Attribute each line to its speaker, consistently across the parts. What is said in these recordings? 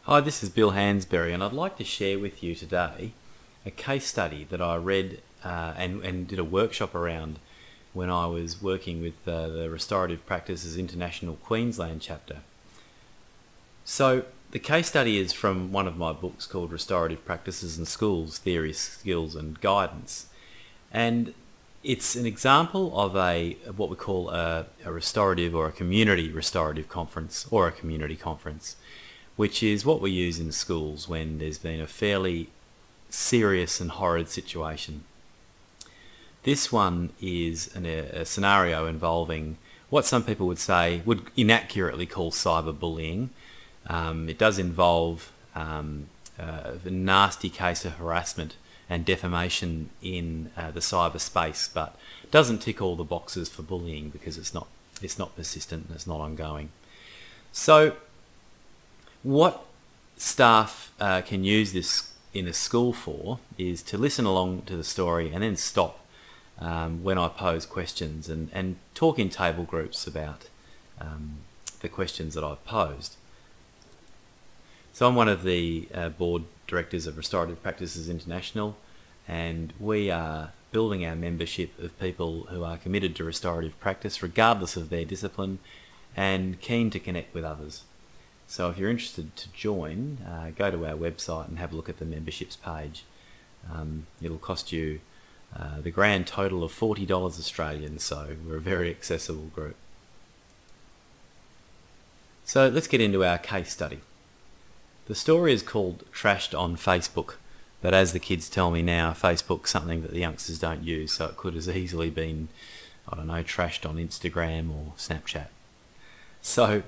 Speaker 1: Hi, this is Bill Hansberry, and I'd like to share with you today a case study that I read and did a workshop around when I was working with the Restorative Practices International Queensland chapter. So the case study is from one of my books called Restorative Practices in Schools, Theory, Skills and Guidance. And it's an example of what we call a restorative or a community restorative conference or a community conference, which is what we use in schools when there's been a fairly serious and horrid situation. This one is a scenario involving what some people would inaccurately call cyberbullying. It does involve a nasty case of harassment and defamation in the cyberspace, but doesn't tick all the boxes for bullying because it's not persistent and it's not ongoing. So what staff can use this in a school for is to listen along to the story and then stop when I pose questions and talk in table groups about the questions that I've posed. So I'm one of the board directors of Restorative Practices International, and we are building our membership of people who are committed to restorative practice regardless of their discipline and keen to connect with others. So if you're interested to join, go to our website and have a look at the memberships page. It'll cost you the grand total of $40 Australian, so we're a very accessible group. So let's get into our case study. The story is called Trashed on Facebook, but as the kids tell me now, Facebook's something that the youngsters don't use, so it could as easily been, trashed on Instagram or Snapchat. So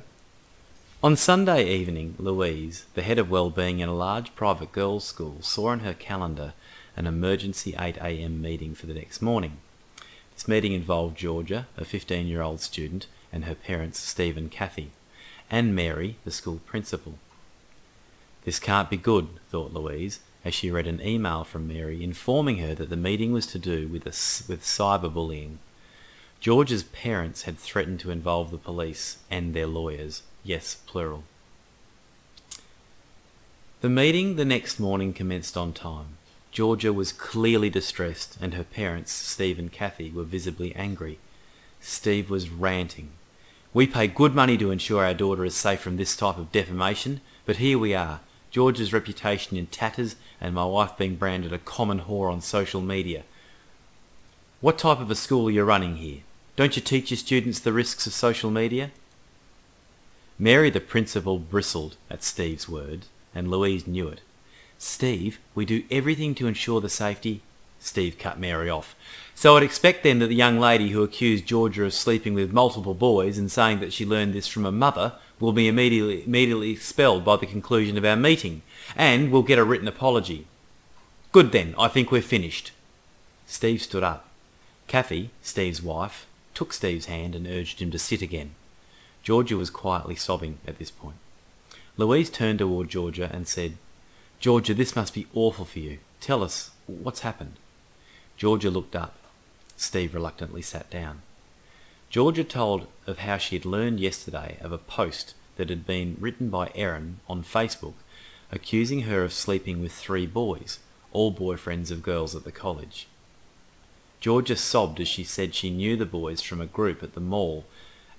Speaker 1: on Sunday evening, Louise, the head of wellbeing in a large private girls' school, saw on her calendar an emergency 8 a.m. meeting for the next morning. This meeting involved Georgia, a 15-year-old student, and her parents, Steve and Kathy, and Mary, the school principal. This can't be good, thought Louise, as she read an email from Mary informing her that the meeting was to do with cyberbullying. Georgia's parents had threatened to involve the police and their lawyers. Yes, plural. The meeting the next morning commenced on time. Georgia was clearly distressed, and her parents, Steve and Kathy, were visibly angry. Steve was ranting. "We pay good money to ensure our daughter is safe from this type of defamation, but here we are, Georgia's reputation in tatters and my wife being branded a common whore on social media. What type of a school are you running here? Don't you teach your students the risks of social media?" Mary, the principal, bristled at Steve's words, and Louise knew it. "Steve, we do everything to ensure the safety..." Steve cut Mary off. "So I'd expect then that the young lady who accused Georgia of sleeping with multiple boys and saying that she learned this from her mother will be immediately expelled by the conclusion of our meeting, and will get a written apology. Good then, I think we're finished." Steve stood up. Kathy, Steve's wife, took Steve's hand and urged him to sit again. Georgia was quietly sobbing at this point. Louise turned toward Georgia and said, "Georgia, this must be awful for you. Tell us, what's happened?" Georgia looked up. Steve reluctantly sat down. Georgia told of how she had learned yesterday of a post that had been written by Erin on Facebook accusing her of sleeping with 3 boys, all boyfriends of girls at the college. Georgia sobbed as she said she knew the boys from a group at the mall,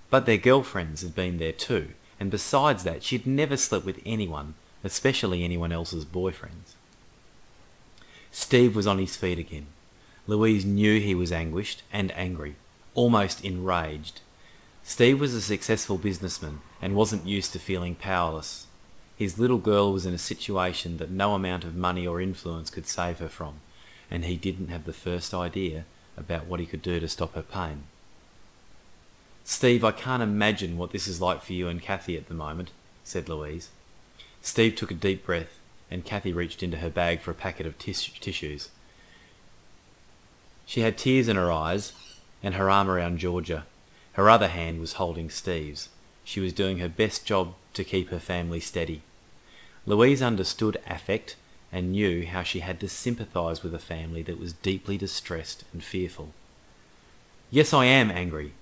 Speaker 1: but their girlfriends had been there too, and besides that she'd never slept with anyone, especially anyone else's boyfriends. Steve was on his feet again. Louise knew he was anguished and angry, almost enraged. Steve was a successful businessman and wasn't used to feeling powerless. His little girl was in a situation that no amount of money or influence could save her from, and he didn't have the first idea about what he could do to stop her pain. "Steve, I can't imagine what this is like for you and Kathy at the moment," said Louise. Steve took a deep breath, and Kathy reached into her bag for a packet of tissues. She had tears in her eyes and her arm around Georgia. Her other hand was holding Steve's. She was doing her best job to keep her family steady. Louise understood affect and knew how she had to sympathise with a family that was deeply distressed and fearful. "Yes, I am angry.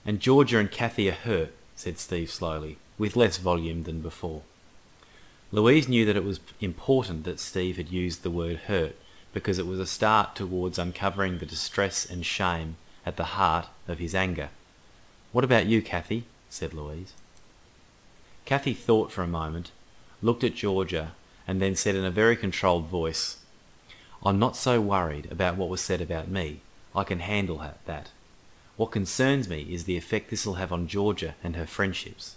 Speaker 1: And Georgia and Kathy are hurt," said Steve slowly, with less volume than before. Louise knew that it was important that Steve had used the word hurt because it was a start towards uncovering the distress and shame at the heart of his anger. "What about you, Kathy?" said Louise. Kathy thought for a moment, looked at Georgia, and then said in a very controlled voice, "I'm not so worried about what was said about me. I can handle that. What concerns me is the effect this will have on Georgia and her friendships."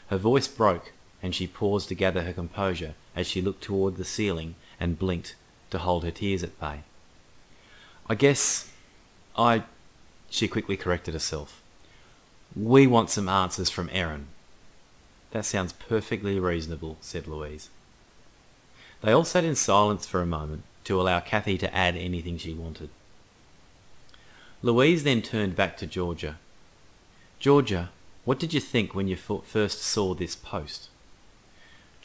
Speaker 1: Her voice broke, and she paused to gather her composure as she looked toward the ceiling and blinked to hold her tears at bay. She quickly corrected herself. "We want some answers from Erin." "That sounds perfectly reasonable," said Louise. They all sat in silence for a moment to allow Kathy to add anything she wanted. Louise then turned back to Georgia. "Georgia, what did you think when you first saw this post?"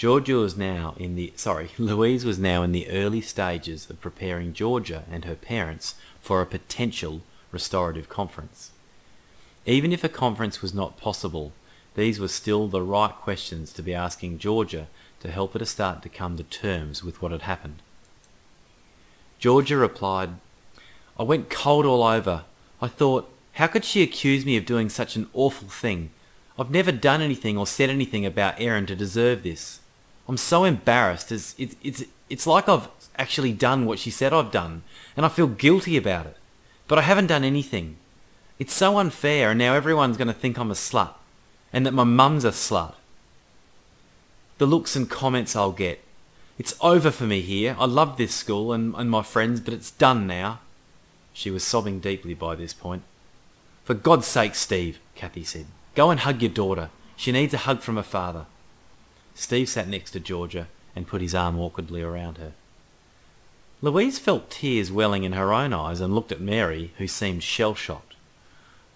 Speaker 1: Louise was now in the early stages of preparing Georgia and her parents for a potential restorative conference. Even if a conference was not possible, these were still the right questions to be asking Georgia to help her to start to come to terms with what had happened. Georgia replied, "I went cold all over. I thought, how could she accuse me of doing such an awful thing? I've never done anything or said anything about Erin to deserve this. I'm so embarrassed. It's like I've actually done what she said I've done, and I feel guilty about it. But I haven't done anything. It's so unfair, and now everyone's going to think I'm a slut, and that my mum's a slut. The looks and comments I'll get. It's over for me here. I love this school and my friends, but it's done now." She was sobbing deeply by this point. "For God's sake, Steve," Kathy said, "go and hug your daughter. She needs a hug from her father." Steve sat next to Georgia and put his arm awkwardly around her. Louise felt tears welling in her own eyes and looked at Mary, who seemed shell-shocked.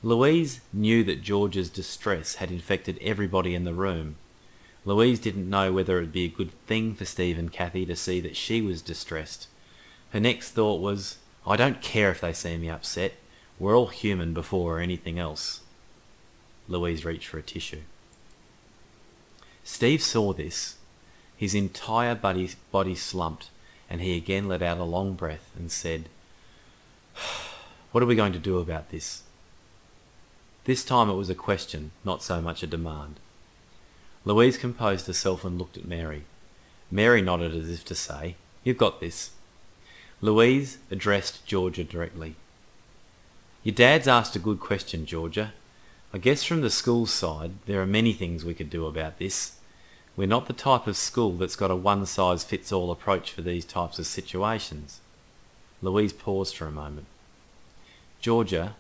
Speaker 1: Louise knew that Georgia's distress had infected everybody in the room. Louise didn't know whether it would be a good thing for Steve and Kathy to see that she was distressed. Her next thought was, "I don't care if they see me upset. We're all human before anything else." Louise reached for a tissue. Steve saw this. His entire body slumped, and he again let out a long breath and said, "What are we going to do about this?" This time it was a question, not so much a demand. Louise composed herself and looked at Mary. Mary nodded as if to say, "You've got this." Louise addressed Georgia directly. "Your dad's asked a good question, Georgia. I guess from the school's side, there are many things we could do about this. We're not the type of school that's got a one-size-fits-all approach for these types of situations." Louise paused for a moment. "Georgia,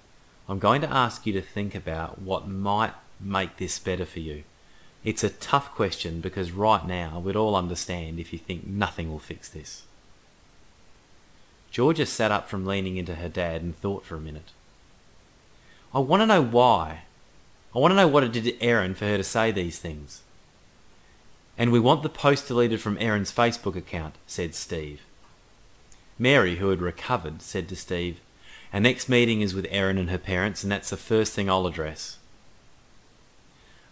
Speaker 1: I'm going to ask you to think about what might make this better for you. It's a tough question because right now we'd all understand if you think nothing will fix this." Georgia sat up from leaning into her dad and thought for a minute. "I want to know why. I want to know what it did to Erin for her to say these things." "And we want the post deleted from Erin's Facebook account," said Steve. Mary, who had recovered, said to Steve, "Our next meeting is with Erin and her parents, and that's the first thing I'll address."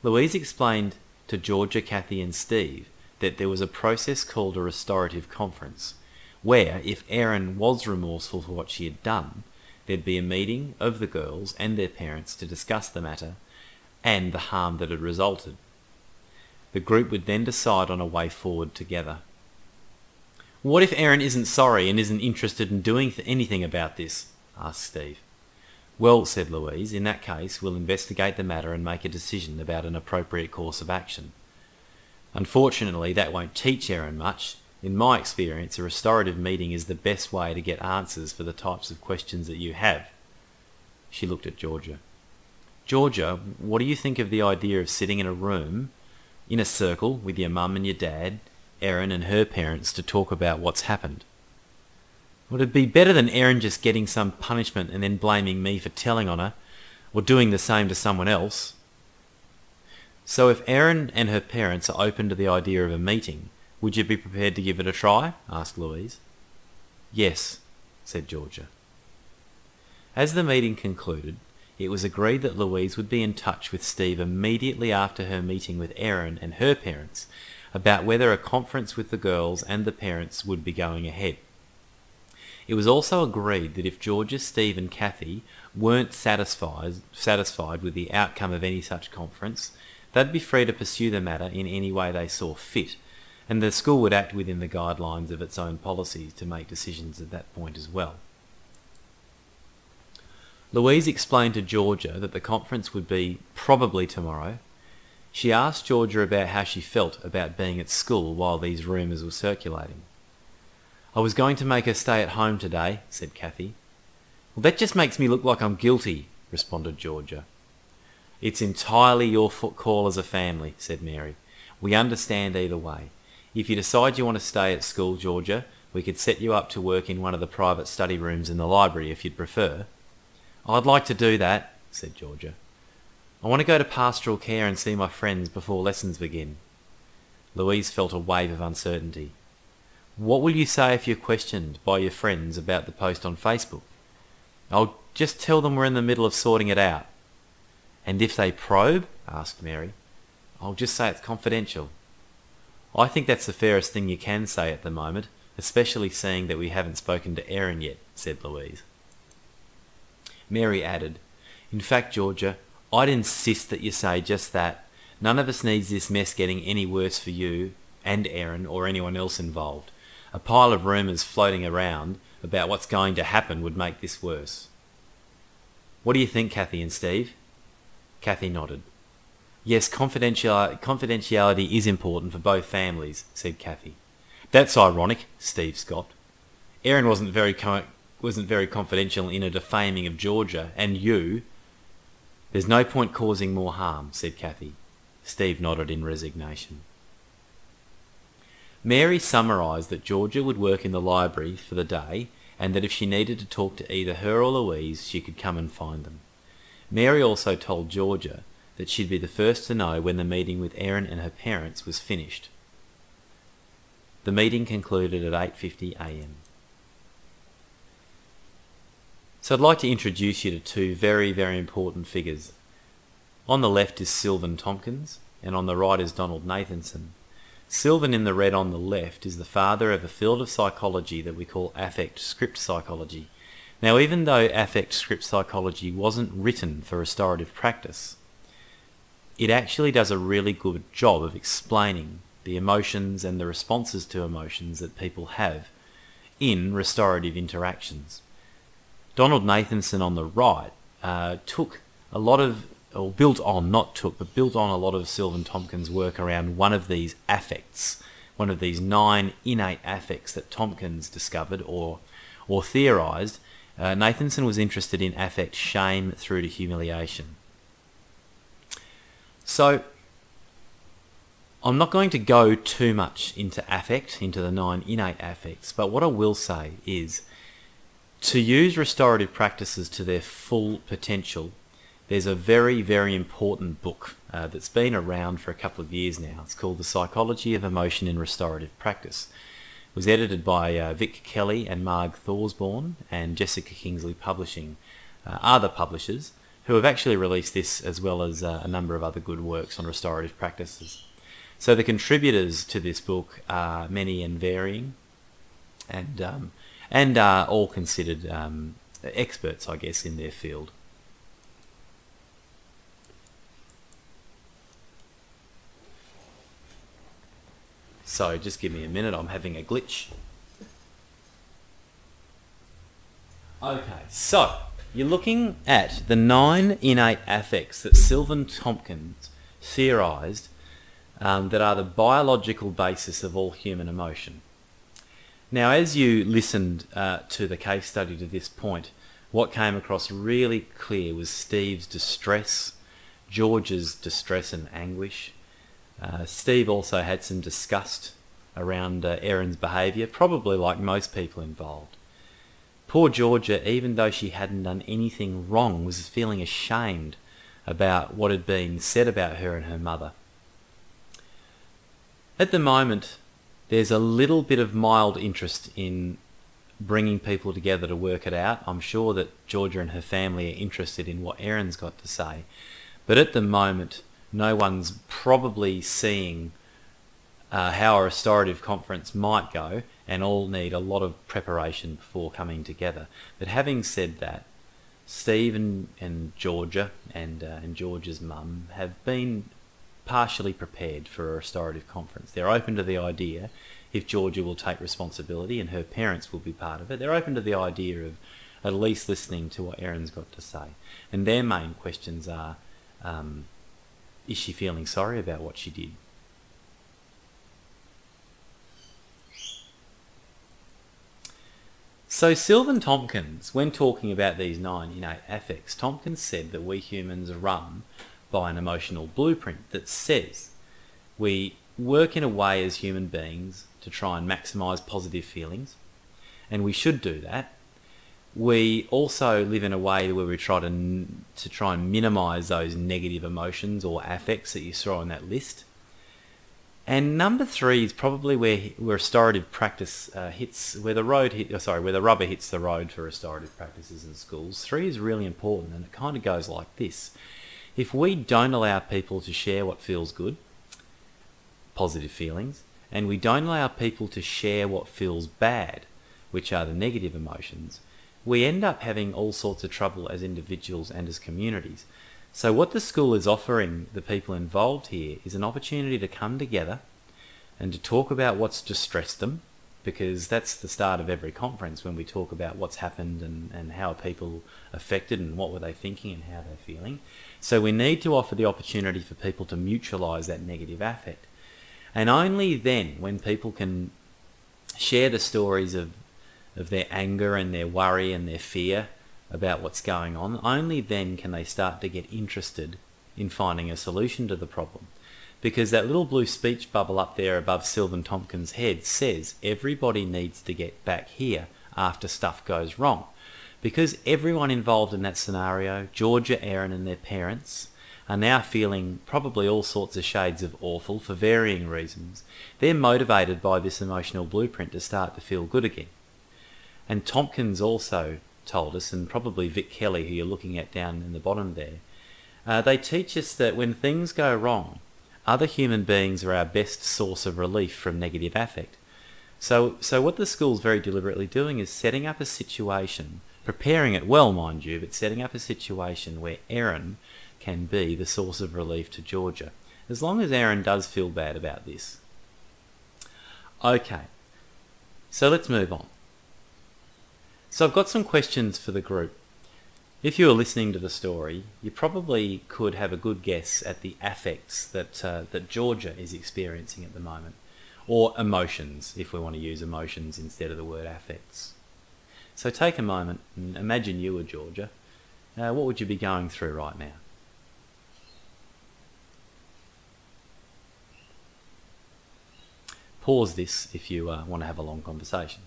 Speaker 1: Louise explained to Georgia, Kathy and Steve that there was a process called a restorative conference, where if Erin was remorseful for what she had done, there'd be a meeting of the girls and their parents to discuss the matter and the harm that had resulted. The group would then decide on a way forward together. "What if Erin isn't sorry and isn't interested in doing anything about this?" asked Steve. "Well," said Louise, "in that case, we'll investigate the matter and make a decision about an appropriate course of action. Unfortunately, that won't teach Erin much. In my experience, a restorative meeting is the best way to get answers for the types of questions that you have." She looked at Georgia. "Georgia, what do you think of the idea of sitting in a room, in a circle, with your mum and your dad, Erin and her parents, to talk about what's happened?" "Would it be better than Erin just getting some punishment and then blaming me for telling on her, or doing the same to someone else?" "So if Erin and her parents are open to the idea of a meeting, would you be prepared to give it a try?" asked Louise. "Yes," said Georgia. As the meeting concluded, it was agreed that Louise would be in touch with Steve immediately after her meeting with Erin and her parents about whether a conference with the girls and the parents would be going ahead. It was also agreed that if Georgia, Steve and Kathy weren't satisfied with the outcome of any such conference, they'd be free to pursue the matter in any way they saw fit, and the school would act within the guidelines of its own policies to make decisions at that point as well. Louise explained to Georgia that the conference would be probably tomorrow. She asked Georgia about how she felt about being at school while these rumours were circulating. "I was going to make her stay at home today," said Kathy. "Well, that just makes me look like I'm guilty," responded Georgia. "It's entirely your call as a family," said Mary. "We understand either way. If you decide you want to stay at school, Georgia, we could set you up to work in one of the private study rooms in the library if you'd prefer." "I'd like to do that," said Georgia. "I want to go to pastoral care and see my friends before lessons begin." Louise felt a wave of uncertainty. "What will you say if you're questioned by your friends about the post on Facebook?" "I'll just tell them we're in the middle of sorting it out." "And if they probe?" asked Mary. "I'll just say it's confidential." "I think that's the fairest thing you can say at the moment, especially seeing that we haven't spoken to Erin yet," said Louise. Mary added, "In fact, Georgia, I'd insist that you say just that. None of us needs this mess getting any worse for you and Erin or anyone else involved. A pile of rumours floating around about what's going to happen would make this worse." "What do you think, Kathy and Steve?" Kathy nodded. "Yes, confidentiality is important for both families," said Kathy. "That's ironic," Steve scoffed. "Erin wasn't very confidential in her defaming of Georgia and you." "There's no point causing more harm," said Kathy. Steve nodded in resignation. Mary summarised that Georgia would work in the library for the day and that if she needed to talk to either her or Louise, she could come and find them. Mary also told Georgia that she'd be the first to know when the meeting with Erin and her parents was finished. The meeting concluded at 8:50 a.m. So I'd like to introduce you to two very, very important figures. On the left is Sylvan Tompkins, and on the right is Donald Nathanson. Sylvan in the red on the left is the father of a field of psychology that we call affect script psychology. Now, even though affect script psychology wasn't written for restorative practice, it actually does a really good job of explaining the emotions and the responses to emotions that people have in restorative interactions. Donald Nathanson on the right built on a lot of Sylvan Tompkins' work around one of these affects, one of these 9 innate affects that Tompkins discovered or theorised. Nathanson was interested in affect shame through to humiliation. So I'm not going to go too much into the 9 innate affects, but what I will say is to use restorative practices to their full potential, there's a very, very important book that's been around for a couple of years now. It's called The Psychology of Emotion in Restorative Practice. It was edited by Vic Kelly and Marg Thorsborn, and Jessica Kingsley Publishing are the publishers, who have actually released this as well as a number of other good works on restorative practices. So the contributors to this book are many and varying, and are all considered experts, I guess, in their field. So just give me a minute, I'm having a glitch. Okay, so you're looking at the 9 innate affects that Sylvan Tompkins theorised that are the biological basis of all human emotion. Now, as you listened to the case study to this point, what came across really clear was Steve's distress, George's distress and anguish. Steve also had some disgust around Erin's behaviour, probably like most people involved. Poor Georgia, even though she hadn't done anything wrong, was feeling ashamed about what had been said about her and her mother. At the moment, there's a little bit of mild interest in bringing people together to work it out. I'm sure that Georgia and her family are interested in what Erin's got to say. But at the moment, no one's probably seeing how a restorative conference might go, and all need a lot of preparation before coming together. But having said that, Steve and Georgia and Georgia's mum have been partially prepared for a restorative conference. They're open to the idea, if Georgia will take responsibility and her parents will be part of it, they're open to the idea of at least listening to what Erin's got to say. And their main questions are, is she feeling sorry about what she did? So Sylvan Tompkins, when talking about these 9 innate affects, Tompkins said that we humans are run by an emotional blueprint that says we work in a way as human beings to try and maximise positive feelings, and we should do that. We also live in a way where we try and minimise those negative emotions or affects that you saw on that list. And number 3 is probably where restorative practice where the rubber hits the road for restorative practices in schools. 3 is really important, and it kind of goes like this. If we don't allow people to share what feels good, positive feelings, and we don't allow people to share what feels bad, which are the negative emotions, we end up having all sorts of trouble as individuals and as communities. So what the school is offering the people involved here is an opportunity to come together and to talk about what's distressed them, because that's the start of every conference, when we talk about what's happened and how people affected and what were they thinking and how they're feeling. So we need to offer the opportunity for people to mutualise that negative affect. And only then, when people can share the stories of their anger and their worry and their fear about what's going on, only then can they start to get interested in finding a solution to the problem. Because that little blue speech bubble up there above Sylvan Tompkins' head says everybody needs to get back here after stuff goes wrong. Because everyone involved in that scenario, Georgia, Erin and their parents, are now feeling probably all sorts of shades of awful for varying reasons. They're motivated by this emotional blueprint to start to feel good again. And Tompkins also told us, and probably Vic Kelly, who you're looking at down in the bottom there, they teach us that when things go wrong, other human beings are our best source of relief from negative affect. So what the school's very deliberately doing is setting up a situation, preparing it well, mind you, but setting up a situation where Erin can be the source of relief to Georgia, as long as Erin does feel bad about this. Okay, so let's move on. So I've got some questions for the group. If you were listening to the story, you probably could have a good guess at the affects that Georgia is experiencing at the moment, or emotions, if we want to use emotions instead of the word affects. So take a moment and imagine you were Georgia. What would you be going through right now? Pause this if you want to have a long conversation.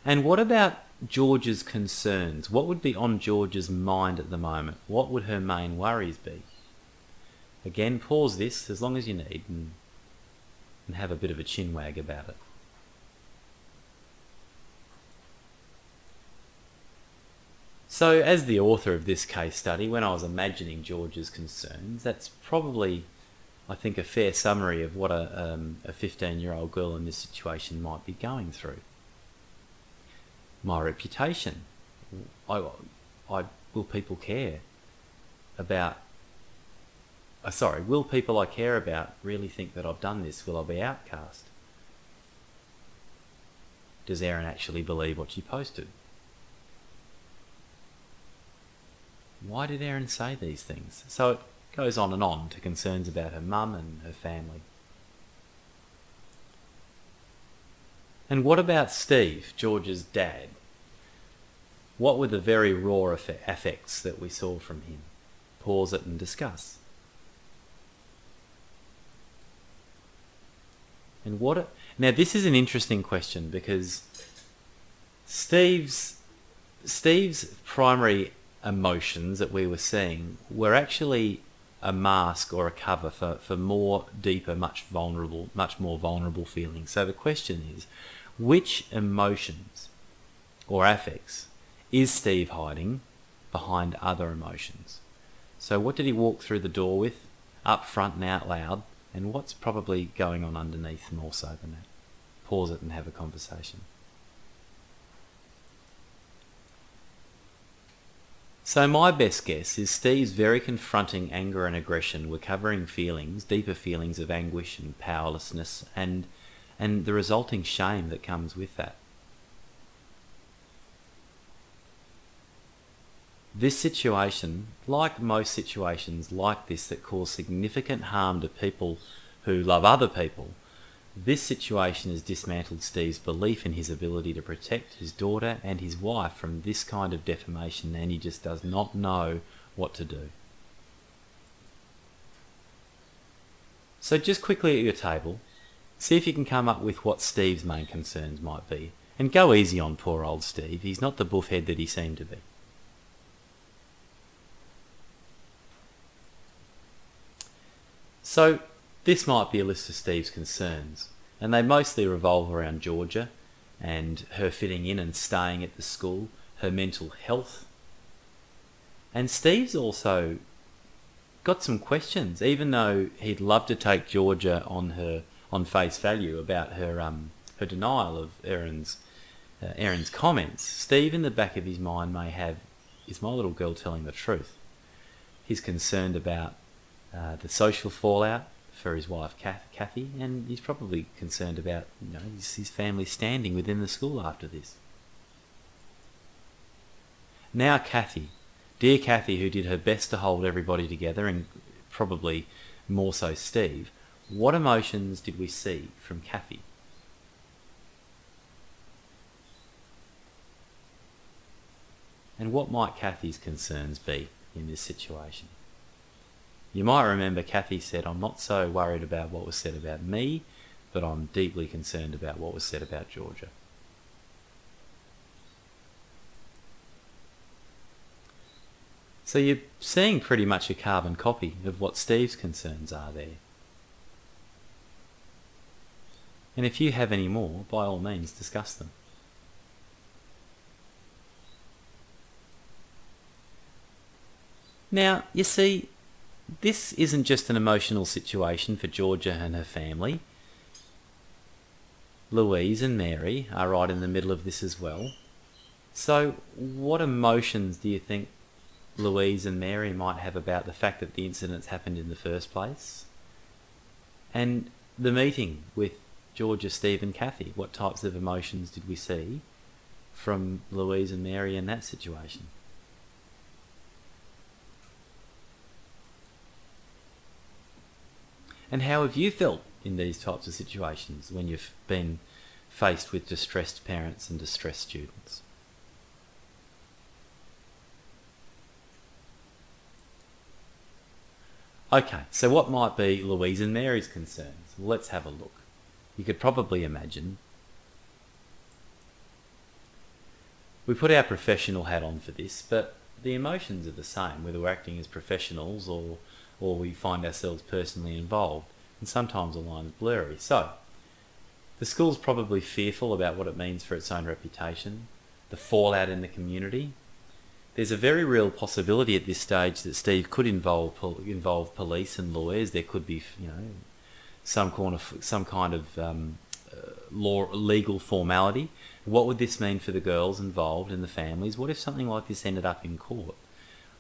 Speaker 1: And what about Georgia's concerns? What would be on Georgia's mind at the moment? What would her main worries be? Again, pause this as long as you need and have a bit of a chin wag about it. So as the author of this case study, when I was imagining Georgia's concerns, that's probably, I think, a fair summary of what a 15-year-old girl in this situation might be going through. My reputation. Will people care about... will people I care about really think that I've done this? Will I be outcast? Does Erin actually believe what she posted? Why did Erin say these things? So it goes on to concerns about her mum and her family. And what about Steve, Georgia's dad? What were the very raw affects that we saw from him? Pause it and discuss. And now this is an interesting question, because Steve's primary emotions that we were seeing were actually a mask or a cover for more deeper, much more vulnerable feelings. So the question is, which emotions or affects is Steve hiding behind other emotions? So what did he walk through the door with? up front and out loud, and what's probably going on underneath more so than that. Pause it and have a conversation. So my best guess is Steve's very confronting anger and aggression were covering feelings, deeper feelings of anguish and powerlessness, and the resulting shame that comes with that. This situation, like most situations like this that cause significant harm to people who love other people, this situation has dismantled Steve's belief in his ability to protect his daughter and his wife from this kind of defamation, and he just does not know what to do. So just quickly at your table, see if you can come up with what Steve's main concerns might be. And go easy on poor old Steve. He's not the buffhead that he seemed to be. So this might be a list of Steve's concerns, and they mostly revolve around Georgia and her fitting in and staying at the school, her mental health. And Steve's also got some questions, even though he'd love to take Georgia on face value about her denial of Erin's comments. Steve, in the back of his mind, may have, is my little girl telling the truth? He's concerned about the social fallout for his wife Kathy, and he's probably concerned about his family standing within the school after this. Now Kathy, dear Kathy, who did her best to hold everybody together, and probably more so Steve, what emotions did we see from Kathy? And what might Kathy's concerns be in this situation? You might remember Kathy said, "I'm not so worried about what was said about me, but I'm deeply concerned about what was said about Georgia." So you're seeing pretty much a carbon copy of what Steve's concerns are there. And if you have any more, by all means, discuss them. Now, you see, this isn't just an emotional situation for Georgia and her family. Louise and Mary are right in the middle of this as well. So what emotions do you think Louise and Mary might have about the fact that the incidents happened in the first place? And the meeting with Georgia, Steve and Kathy, what types of emotions did we see from Louise and Mary in that situation? And how have you felt in these types of situations when you've been faced with distressed parents and distressed students? Okay, so what might be Louise and Mary's concerns? Well, let's have a look. You could probably imagine. We put our professional hat on for this, but the emotions are the same, whether we're acting as professionals or we find ourselves personally involved, and sometimes the line is blurry. So, the school's probably fearful about what it means for its own reputation, the fallout in the community. There's a very real possibility at this stage that Steve could involve police and lawyers. There could be, some kind of legal formality. What would this mean for the girls involved and the families? What if something like this ended up in court?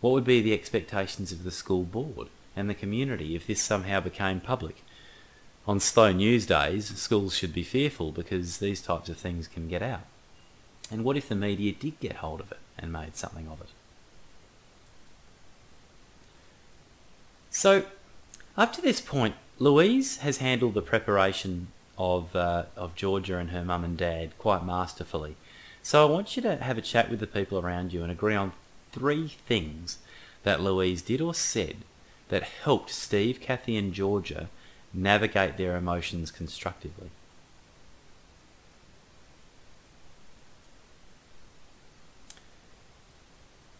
Speaker 1: What would be the expectations of the school board and the community if this somehow became public? On slow news days, schools should be fearful because these types of things can get out. And what if the media did get hold of it and made something of it? So, up to this point, Louise has handled the preparation of Georgia and her mum and dad quite masterfully. So I want you to have a chat with the people around you and agree on 3 things that Louise did or said that helped Steve, Kathy and Georgia navigate their emotions constructively.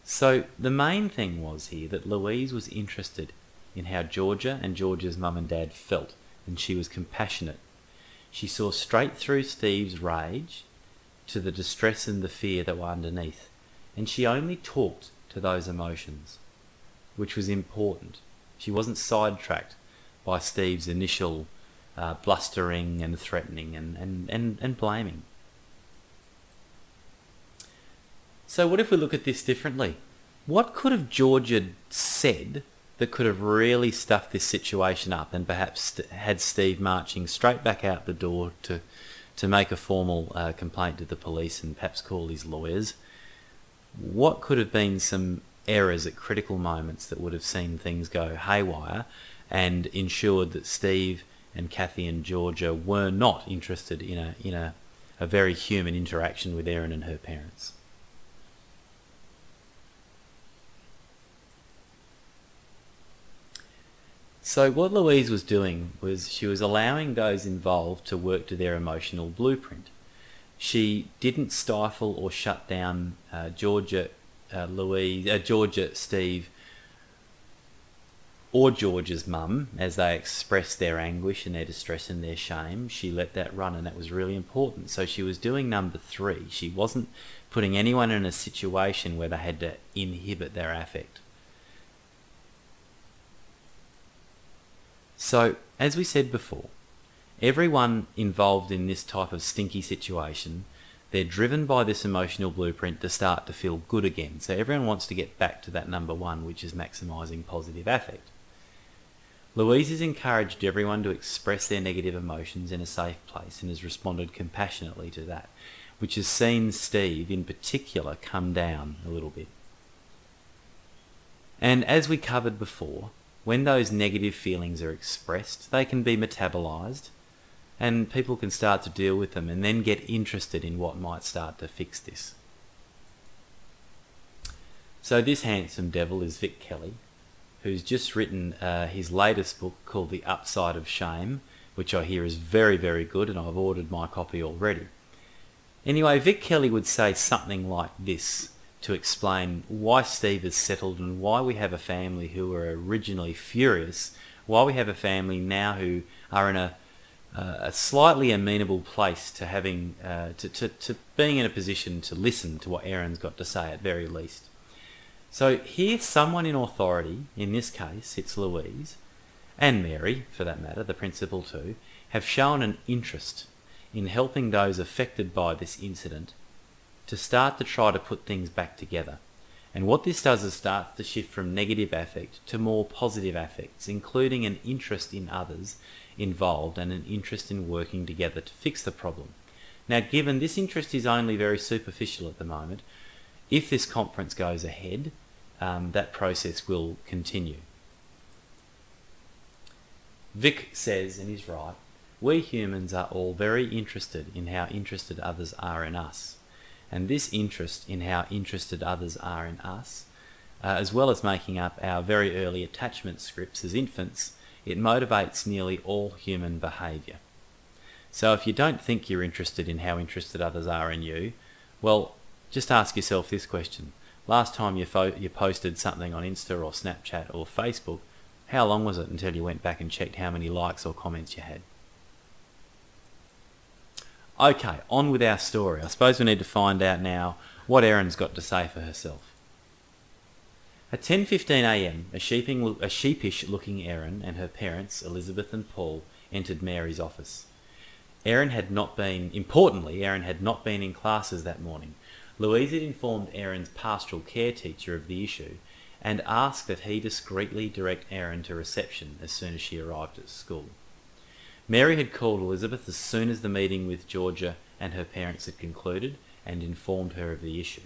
Speaker 1: So the main thing was here that Louise was interested in how Georgia and Georgia's mum and dad felt, and she was compassionate. She saw straight through Steve's rage to the distress and the fear that were underneath, and she only talked to those emotions, which was important. She wasn't sidetracked by Steve's initial blustering and threatening and blaming. So what if we look at this differently? What could have Georgia said that could have really stuffed this situation up and perhaps had Steve marching straight back out the door to make a formal complaint to the police and perhaps call his lawyers? What could have been some errors at critical moments that would have seen things go haywire and ensured that Steve and Kathy and Georgia were not interested in a very human interaction with Erin and her parents? So what Louise was doing was she was allowing those involved to work to their emotional blueprint. She didn't stifle or shut down Georgia, Steve, or Georgia's mum as they expressed their anguish and their distress and their shame. She let that run, and that was really important. So she was doing number 3. She wasn't putting anyone in a situation where they had to inhibit their affect. So, as we said before, everyone involved in this type of stinky situation, they're driven by this emotional blueprint to start to feel good again. So everyone wants to get back to that number 1, which is maximising positive affect. Louise has encouraged everyone to express their negative emotions in a safe place and has responded compassionately to that, which has seen Steve in particular come down a little bit. And as we covered before, when those negative feelings are expressed, they can be metabolised and people can start to deal with them and then get interested in what might start to fix this. So this handsome devil is Vic Kelly, who's just written his latest book called The Upside of Shame, which I hear is very, very good, and I've ordered my copy already. Anyway, Vic Kelly would say something like this to explain why Steve has settled and why we have a family who were originally furious, why we have a family now who are in a slightly amenable place to having to being in a position to listen to what Erin's got to say at very least. So here, someone in authority, in this case it's Louise, and Mary for that matter, the principal too, have shown an interest in helping those affected by this incident to start to try to put things back together. And what this does is starts to shift from negative affect to more positive affects, including an interest in others involved and an interest in working together to fix the problem. Now, given this interest is only very superficial at the moment, if this conference goes ahead, that process will continue. Vic says, and he's right, we humans are all very interested in how interested others are in us. And this interest in how interested others are in us, as well as making up our very early attachment scripts as infants, it motivates nearly all human behaviour. So if you don't think you're interested in how interested others are in you, well, just ask yourself this question. Last time you posted something on Insta or Snapchat or Facebook, how long was it until you went back and checked how many likes or comments you had? Okay, on with our story. I suppose we need to find out now what Erin's got to say for herself. At 10:15am, a sheepish-looking Erin and her parents, Elizabeth and Paul, entered Mary's office. Erin had not been in classes that morning. Louise had informed Erin's pastoral care teacher of the issue and asked that he discreetly direct Erin to reception as soon as she arrived at school. Mary had called Elizabeth as soon as the meeting with Georgia and her parents had concluded and informed her of the issue.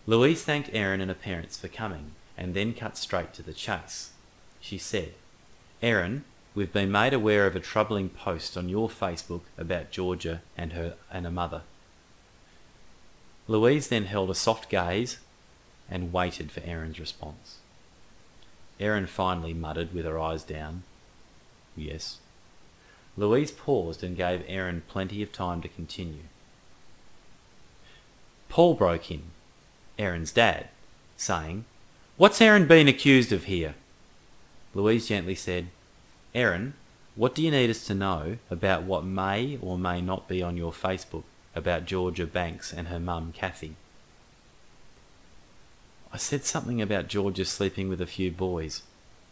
Speaker 1: Louise thanked Erin and her parents for coming and then cut straight to the chase. She said, "Erin, we've been made aware of a troubling post on your Facebook about Georgia and her mother." Louise then held a soft gaze and waited for Erin's response. Erin finally muttered with her eyes down, "Yes." Louise paused and gave Erin plenty of time to continue. Paul broke in, Erin's dad, saying, "What's Erin been accused of here?" Louise gently said, "Erin, what do you need us to know about what may or may not be on your Facebook about Georgia Banks and her mum, Kathy?" "I said something about Georgia sleeping with a few boys,"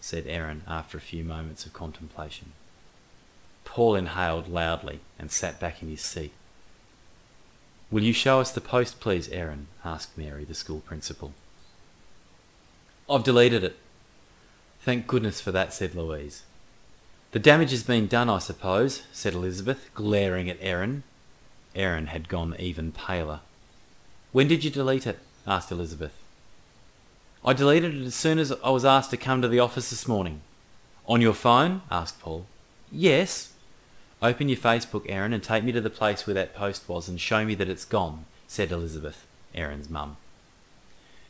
Speaker 1: said Erin after a few moments of contemplation. Paul inhaled loudly and sat back in his seat. "Will you show us the post, please, Erin?" asked Mary, the school principal. "I've deleted it." "Thank goodness for that," said Louise. "The damage has been done, I suppose," said Elizabeth, glaring at Erin. Erin had gone even paler. "When did you delete it?" asked Elizabeth. "I deleted it as soon as I was asked to come to the office this morning." "On your phone?" asked Paul. "Yes." "Open your Facebook, Erin, and take me to the place where that post was and show me that it's gone," said Elizabeth, Erin's mum.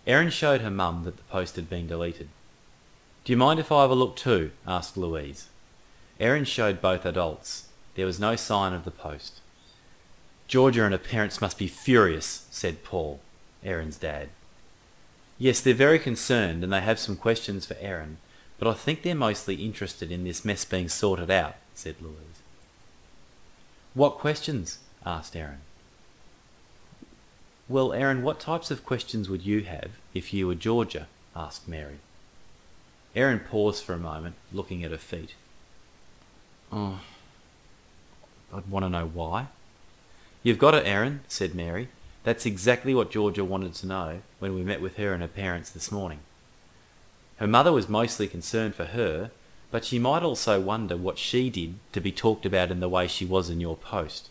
Speaker 1: Erin showed her mum that the post had been deleted. "Do you mind if I have a look too?" asked Louise. Erin showed both adults. There was no sign of the post. "Georgia and her parents must be furious," said Paul, Erin's dad. "Yes, they're very concerned and they have some questions for Erin, but I think they're mostly interested in this mess being sorted out," said Louise. "What questions?" asked Erin. "Well, Erin, what types of questions would you have if you were Georgia?" asked Mary. Erin paused for a moment, looking at her feet. "Oh, I'd want to know why." "You've got it, Erin," said Mary. "That's exactly what Georgia wanted to know when we met with her and her parents this morning. Her mother was mostly concerned for her, but she might also wonder what she did to be talked about in the way she was in your post."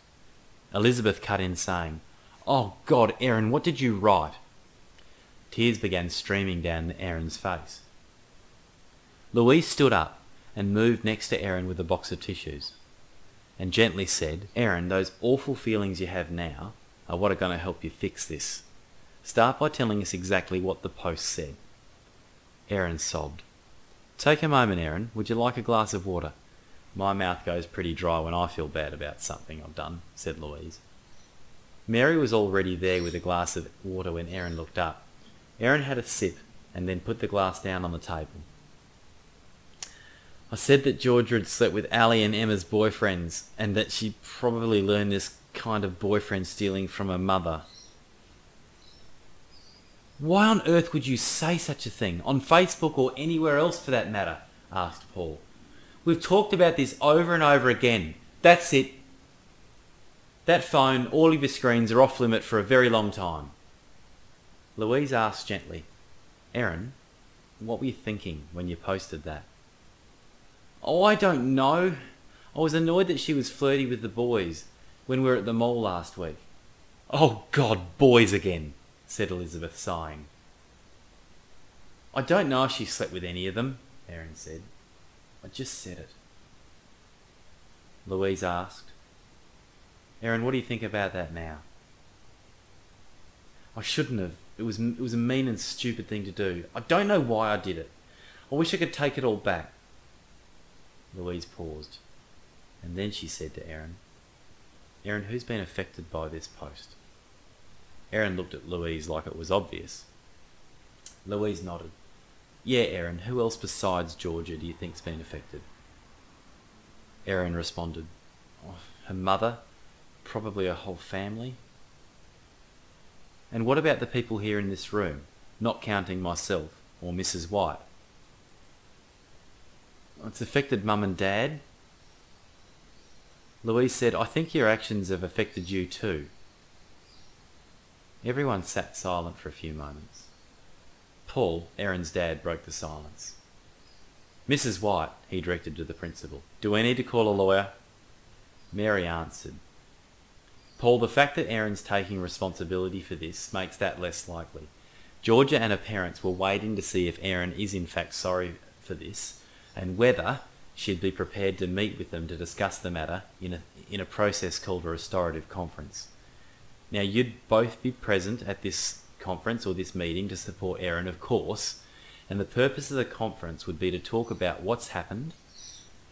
Speaker 1: Elizabeth cut in saying, "Oh God, Erin, what did you write?" Tears began streaming down Erin's face. Louise stood up and moved next to Erin with a box of tissues and gently said, "Erin, those awful feelings you have now are what are going to help you fix this. Start by telling us exactly what the post said." Erin sobbed. "Take a moment, Erin. Would you like a glass of water? My mouth goes pretty dry when I feel bad about something I've done," said Louise. Mary was already there with a glass of water when Erin looked up. Erin had a sip and then put the glass down on the table. "I said that Georgia had slept with Ali and Emma's boyfriends and that she probably learned this kind of boyfriend stealing from her mother." "Why on earth would you say such a thing, on Facebook or anywhere else for that matter?" asked Paul. "We've talked about this over and over again. That's it. That phone, all of your screens are off limit for a very long time." Louise asked gently, "Erin, what were you thinking when you posted that?" "Oh, I don't know. I was annoyed that she was flirty with the boys when we were at the mall last week." "Oh God, boys again," said Elizabeth, sighing. "I don't know if she slept with any of them," Erin said. "I just said it." Louise asked, "Erin, what do you think about that now?" "I shouldn't have. It was a mean and stupid thing to do. I don't know why I did it. I wish I could take it all back." Louise paused, and then she said to Erin, "Erin, who's been affected by this post?" Erin looked at Louise like it was obvious. Louise nodded. "Yeah, Erin, who else besides Georgia do you think's been affected?" Erin responded, "Oh, her mother, probably her whole family." "And what about the people here in this room, not counting myself or Mrs. White?" "It's affected Mum and Dad." Louise said, "I think your actions have affected you too." Everyone sat silent for a few moments. Paul, Erin's dad, broke the silence. "Mrs. White," he directed to the principal, "do we need to call a lawyer?" Mary answered, "Paul, the fact that Erin's taking responsibility for this makes that less likely. Georgia and her parents were waiting to see if Erin is in fact sorry for this and whether she'd be prepared to meet with them to discuss the matter in a process called a restorative conference. Now, you'd both be present at this conference or this meeting to support Erin, of course, and the purpose of the conference would be to talk about what's happened,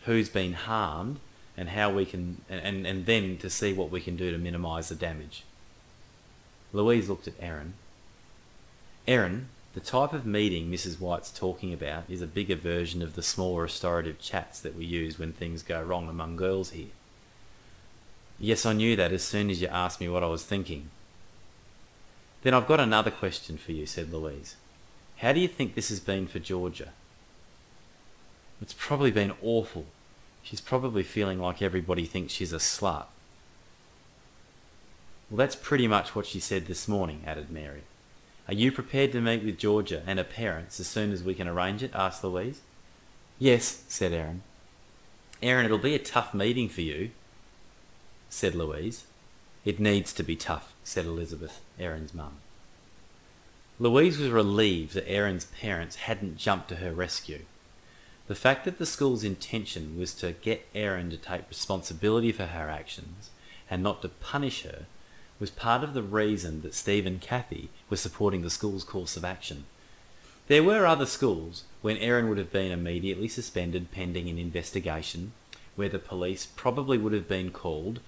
Speaker 1: who's been harmed, and how we can, and then to see what we can do to minimise the damage." Louise looked at Erin. "Erin, the type of meeting Mrs. White's talking about is a bigger version of the small restorative chats that we use when things go wrong among girls here." "Yes, I knew that as soon as you asked me what I was thinking." "Then I've got another question for you," said Louise. "How do you think this has been for Georgia?" It's probably been awful. She's probably feeling like everybody thinks she's a slut. Well, that's pretty much what she said this morning, added Mary. Are you prepared to meet with Georgia and her parents as soon as we can arrange it? Asked Louise. Yes, said Erin. Erin, it'll be a tough meeting for you, said Louise. It needs to be tough, said Elizabeth, Erin's mum. Louise was relieved that Erin's parents hadn't jumped to her rescue. The fact that the school's intention was to get Erin to take responsibility for her actions and not to punish her was part of the reason that Steve and Kathy were supporting the school's course of action. There were other schools when Erin would have been immediately suspended pending an investigation, where the police probably would have been called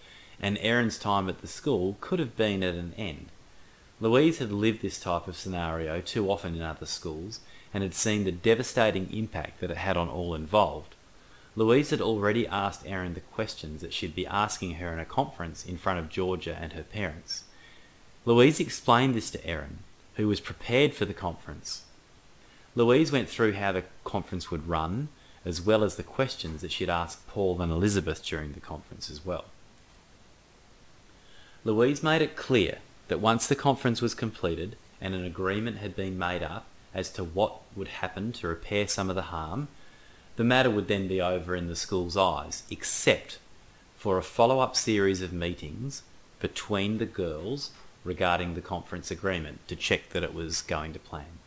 Speaker 1: and Erin's time at the school could have been at an end. Louise had lived this type of scenario too often in other schools and had seen the devastating impact that it had on all involved. Louise had already asked Erin the questions that she'd be asking her in a conference in front of Georgia and her parents. Louise explained this to Erin, who was prepared for the conference. Louise went through how the conference would run, as well as the questions that she'd asked Paul and Elizabeth during the conference as well. Louise made it clear that once the conference was completed and an agreement had been made up as to what would happen to repair some of the harm, the matter would then be over in the school's eyes, except for a follow-up series of meetings between the girls regarding the conference agreement to check that it was going to plan.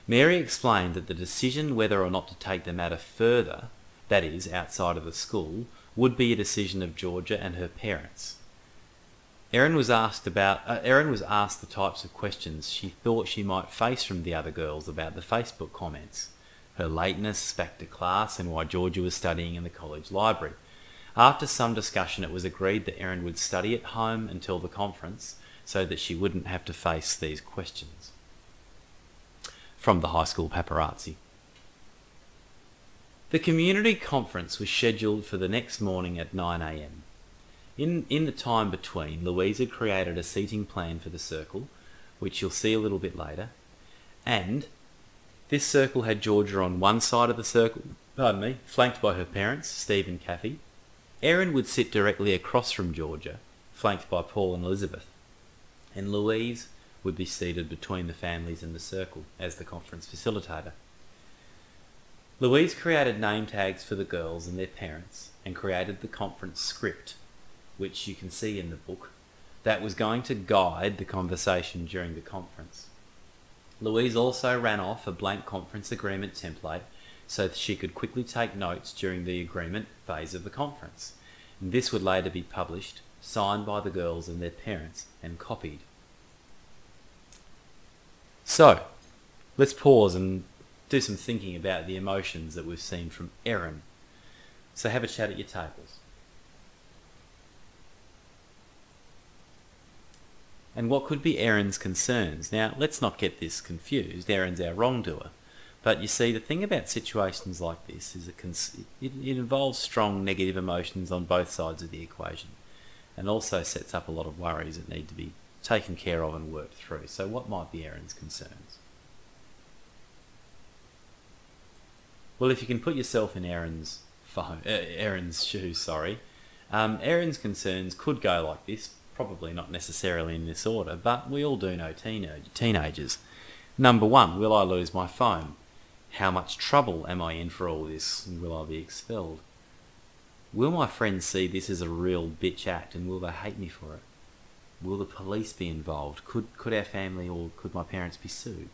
Speaker 1: Mary explained that the decision whether or not to take the matter further, that is, outside of the school, would be a decision of Georgia and her parents. Erin was asked the types of questions she thought she might face from the other girls about the Facebook comments, her lateness back to class and why Georgia was studying in the college library. After some discussion, it was agreed that Erin would study at home until the conference so that she wouldn't have to face these questions from the high school paparazzi. The community conference was scheduled for the next morning at 9 a.m. In the time between, Louise had created a seating plan for the circle, which you'll see a little bit later, and this circle had Georgia on one side of the circle, flanked by her parents, Steve and Kathy. Erin would sit directly across from Georgia, flanked by Paul and Elizabeth, and Louise would be seated between the families in the circle as the conference facilitator. Louise created name tags for the girls and their parents and created the conference script, which you can see in the book, that was going to guide the conversation during the conference. Louise also ran off a blank conference agreement template so that she could quickly take notes during the agreement phase of the conference. And this would later be published, signed by the girls and their parents, and copied. So, let's pause and do some thinking about the emotions that we've seen from Erin. So have a chat at your tables. And what could be Erin's concerns? Now, let's not get this confused. Erin's our wrongdoer. But you see, the thing about situations like this is it involves strong negative emotions on both sides of the equation, and also sets up a lot of worries that need to be taken care of and worked through. So what might be Erin's concerns? Well, if you can put yourself in Erin's shoes, Erin's concerns could go like this. Probably not necessarily in this order, but we all do know teenagers. Number one, will I lose my phone? How much trouble am I in for all this, and will I be expelled? Will my friends see this as a real bitch act, and will they hate me for it? Will the police be involved? Could our family or could my parents be sued?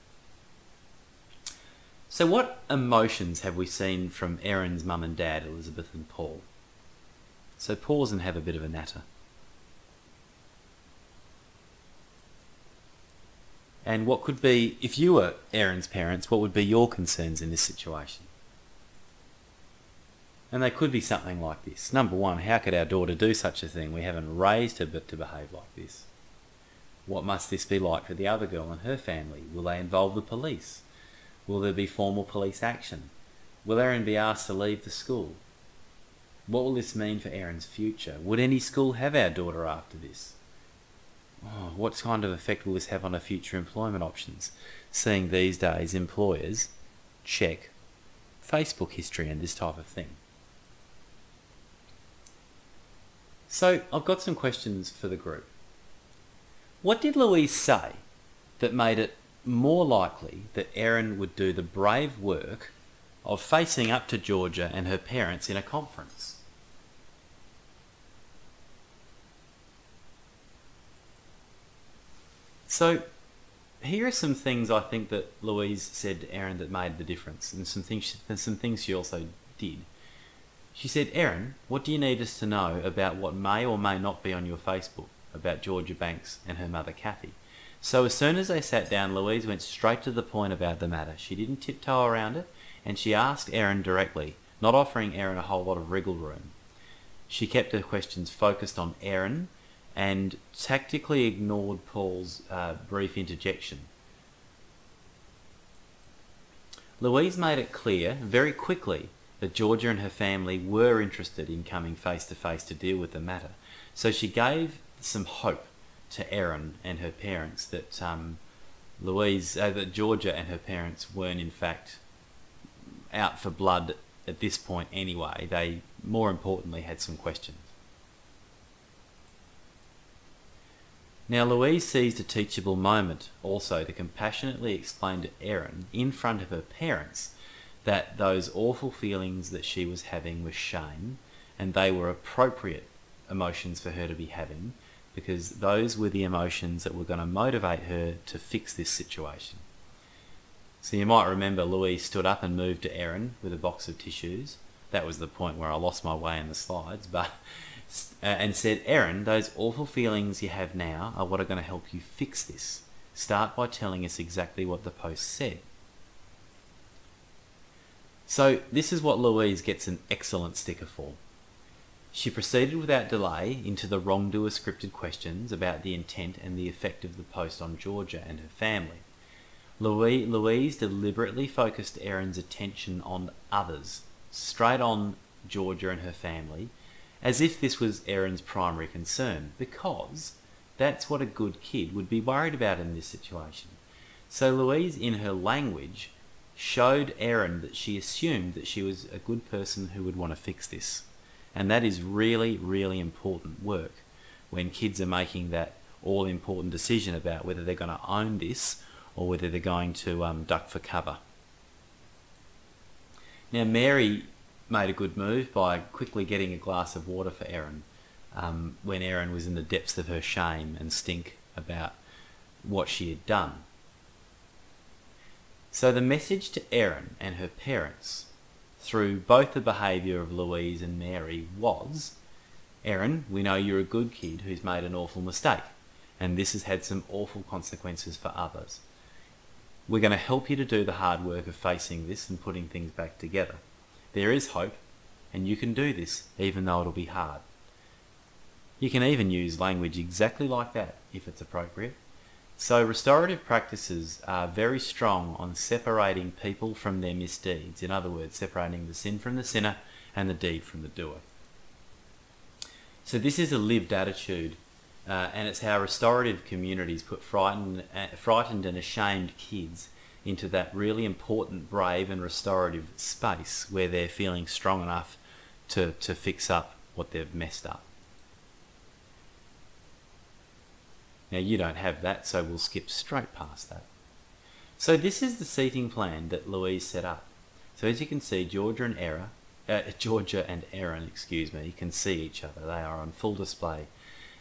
Speaker 1: So what emotions have we seen from Erin's mum and dad, Elizabeth and Paul? So pause and have a bit of a natter. And what could be, if you were Erin's parents, what would be your concerns in this situation? And they could be something like this. Number one, how could our daughter do such a thing? We haven't raised her to behave like this. What must this be like for the other girl and her family? Will they involve the police? Will there be formal police action? Will Erin be asked to leave the school? What will this mean for Erin's future? Would any school have our daughter after this? Oh, what kind of effect will this have on her future employment options? Seeing these days employers check Facebook history and this type of thing. So I've got some questions for the group. What did Louise say that made it more likely that Erin would do the brave work of facing up to Georgia and her parents in a conference? So here are some things I think that Louise said to Erin that made the difference, and some things she also did. She said, "Erin, what do you need us to know about what may or may not be on your Facebook about Georgia Banks and her mother Kathy?" So as soon as they sat down, Louise went straight to the point about the matter. She didn't tiptoe around it, and she asked Erin directly, not offering Erin a whole lot of wriggle room. She kept her questions focused on Erin and tactically ignored Paul's brief interjection. Louise made it clear very quickly that Georgia and her family were interested in coming face to face to deal with the matter. So she gave some hope to Erin and her parents that that Georgia and her parents weren't in fact out for blood at this point anyway. They, more importantly, had some questions. Now Louise seized a teachable moment also to compassionately explain to Erin in front of her parents that those awful feelings that she was having were shame, and they were appropriate emotions for her to be having, because those were the emotions that were going to motivate her to fix this situation. So you might remember Louise stood up and moved to Erin with a box of tissues. That was the point where I lost my way in the slides, and said, "Erin, those awful feelings you have now are what are going to help you fix this. Start by telling us exactly what the post said." So this is what Louise gets an excellent sticker for. She proceeded without delay into the wrongdoer scripted questions about the intent and the effect of the post on Georgia and her family. Louise deliberately focused Erin's attention on others, straight on Georgia and her family, as if this was Erin's primary concern, because that's what a good kid would be worried about in this situation. So Louise, in her language, showed Erin that she assumed that she was a good person who would want to fix this. And that is really, really important work when kids are making that all-important decision about whether they're going to own this or whether they're going to duck for cover. Now Mary made a good move by quickly getting a glass of water for Erin when Erin was in the depths of her shame and stink about what she had done. So the message to Erin and her parents through both the behaviour of Louise and Mary was, "Erin, we know you're a good kid who's made an awful mistake, and this has had some awful consequences for others. We're going to help you to do the hard work of facing this and putting things back together. There is hope, and you can do this even though it'll be hard." You can even use language exactly like that if it's appropriate. So restorative practices are very strong on separating people from their misdeeds. In other words, separating the sin from the sinner and the deed from the doer. So this is a lived attitude, and it's how restorative communities put frightened and ashamed kids into that really important, brave and restorative space where they're feeling strong enough to fix up what they've messed up. Now you don't have that, so we'll skip straight past that. So this is the seating plan that Louise set up. So as you can see, Georgia and Erin, can see each other. They are on full display.